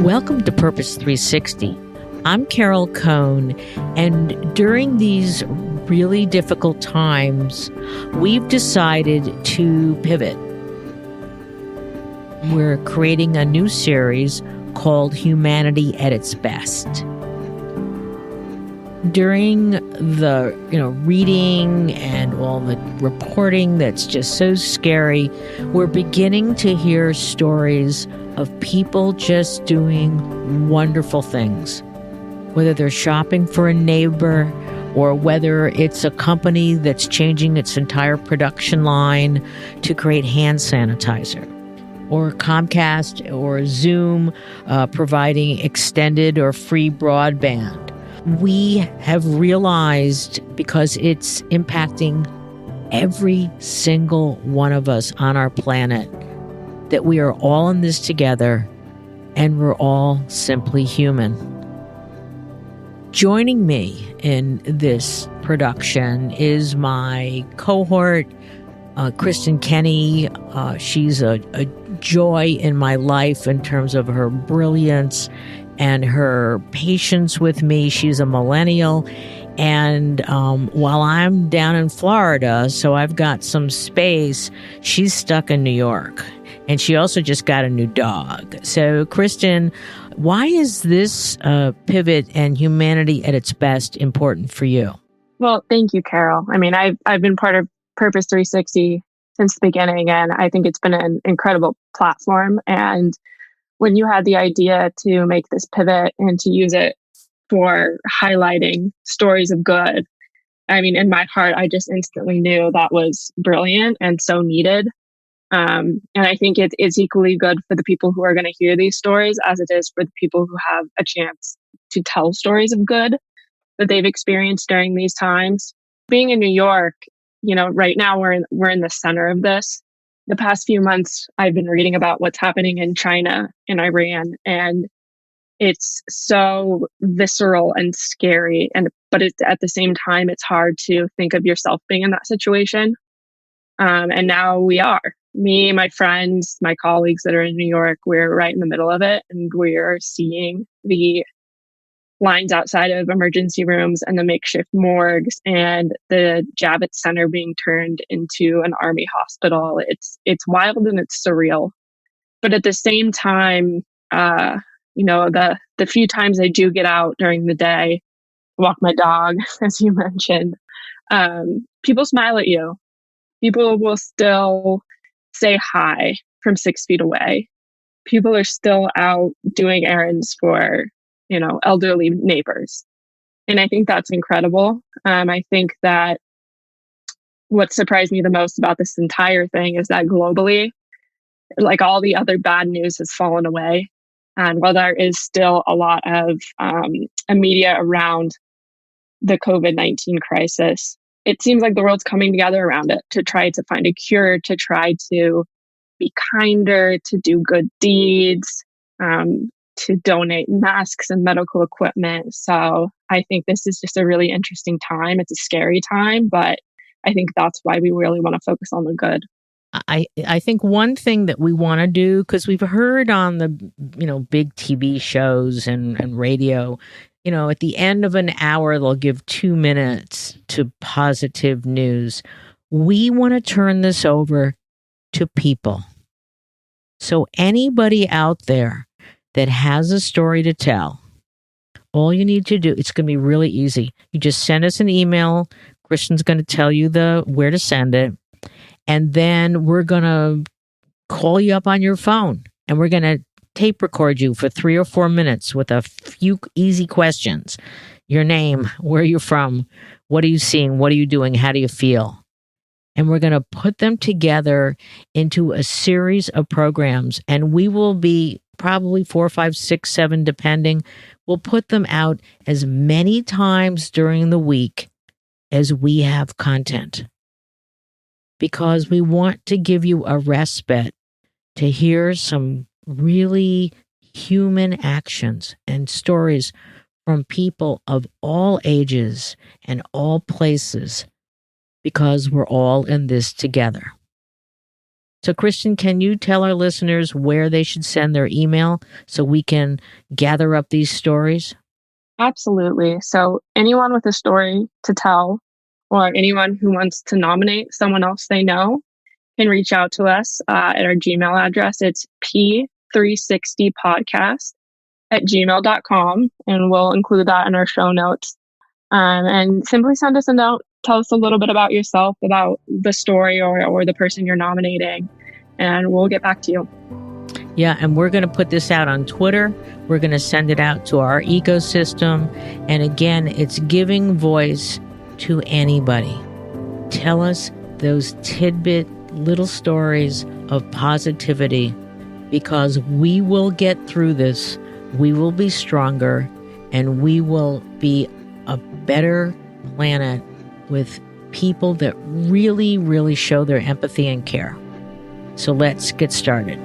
Welcome to Purpose 360. I'm Carol Cohn, and during these really difficult times, we've decided to pivot. We're creating a new series called Humanity at its Best. During the reading and all the reporting that's just so scary, we're beginning to hear stories of people just doing wonderful things. Whether they're shopping for a neighbor or whether it's a company that's changing its entire production line to create hand sanitizer, or Comcast or Zoom providing extended or free broadband. We have realized, because it's impacting every single one of us on our planet, that we are all in this together and we're all simply human. Joining me in this production is my cohort, Kristen Kenny. She's a joy in my life in terms of her brilliance and her patience with me. She's a millennial. And while I'm down in Florida, so I've got some space, she's stuck in New York. And she also just got a new dog. So, Kristen, why is this pivot and humanity at its best important for you? Well, thank you, Carol. I mean, I've been part of Purpose 360 since the beginning, and I think it's been an incredible platform. And when you had the idea to make this pivot and to use it for highlighting stories of good, I mean, in my heart, I just instantly knew that was brilliant and so needed. And I think it's equally good for the people who are going to hear these stories as it is for the people who have a chance to tell stories of good that they've experienced during these times. Being in New York, right now we're in the center of this. The past few months, I've been reading about what's happening in China and Iran, and it's so visceral and scary. But at the same time, it's hard to think of yourself being in that situation. And now we are. Me, my friends, my colleagues that are in New York, we're right in the middle of it, and we're seeing the lines outside of emergency rooms and the makeshift morgues and the Javits Center being turned into an army hospital. It's wild and it's surreal. But at the same time, the few times I do get out during the day, walk my dog, as you mentioned, people smile at you. People will still say hi from 6 feet away. People are still out doing errands for, elderly neighbors. And I think that's incredible. I think that what surprised me the most about this entire thing is that globally, like all the other bad news has fallen away. And while there is still a lot of media around the COVID-19 crisis, it seems like the world's coming together around it to try to find a cure, to try to be kinder, to do good deeds, to donate masks and medical equipment. So I think this is just a really interesting time. It's a scary time, but I think that's why we really want to focus on the good. I think one thing that we want to do, because we've heard on the big TV shows and radio, at the end of an hour they'll give 2 minutes to positive news. We want to turn this over to people. So anybody out there that has a story to tell, all you need to do, it's going to be really easy. You just send us an email. Kristen's going to tell you where to send it. And then we're going to call you up on your phone and we're going to tape record you for 3 or 4 minutes with a few easy questions. Your name, where you're from, what are you seeing, what are you doing, how do you feel? And we're going to put them together into a series of programs, and we will be probably 4, 5, 6, 7, depending. We'll put them out as many times during the week as we have content, because we want to give you a respite to hear some really human actions and stories from people of all ages and all places, because we're all in this together. So, Kristen, can you tell our listeners where they should send their email so we can gather up these stories? Absolutely. So anyone with a story to tell or anyone who wants to nominate someone else they know can reach out to us at our Gmail address. It's p360podcast@gmail.com, and we'll include that in our show notes. And simply send us a note. Tell us a little bit about yourself, about the story or the person you're nominating, and we'll get back to you. Yeah, and we're going to put this out on Twitter. We're going to send it out to our ecosystem. And again, it's giving voice to anybody. Tell us those tidbit little stories of positivity, because we will get through this. We will be stronger, and we will be a better planet with people that really, really show their empathy and care. So let's get started.